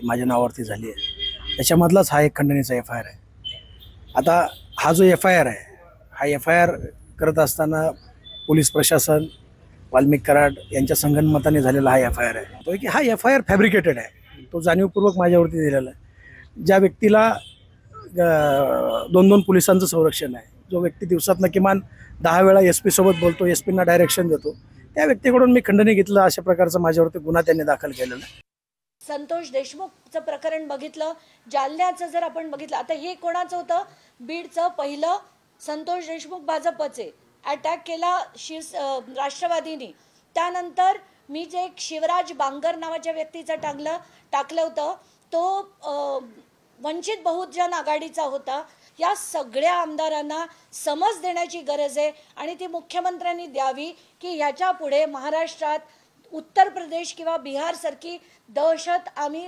माझ्या नावावरती झाली आहे, त्याच्यामधलाच हा एक खंडणीचा FIR आहे. आता हा जो FIR आहे, हा FIR करत असताना पोलीस प्रशासन, वाल्मिक कराड यांच्या संगनमताने झालेला हा FIR आहे. तो की हा FIR फॅब्रिकेटेड आहे, तो जाणीवपूर्वक माझ्यावरती दिलेला आहे. ज्या व्यक्तीला 2-2 पोलिसांचं संरक्षण आहे, जो व्यक्ती दिवसातनं किमान 10 वेळा SP सोबत बोलतो, SP ना डायरेक्शन देतो, त्या व्यक्तीकडून मी खंडणी घेतलं, अशा प्रकारचा माझ्यावरती गुन्हा त्यांनी दाखल केलेला आहे. संतोष देशमुखचं प्रकरण बघितलं, जालन्याचं जर आपण बघितलं, आता हे कोणाचं होतं? बीडचं पहिलं संतोष देशमुख भाजपचे, अटॅक केला राष्ट्रवादीने. त्यानंतर मी जे एक शिवराज बांगर नावाच्या व्यक्तीचं टाकलं होतं, तो वंचित बहुजन आघाडीचा होता. या सगळ्या आमदारांना समज देण्याची गरज आहे आणि ती मुख्यमंत्र्यांनी द्यावी की याच्या पुढे महाराष्ट्रात उत्तर प्रदेश किंवा बिहार सारखी दहशत आम्ही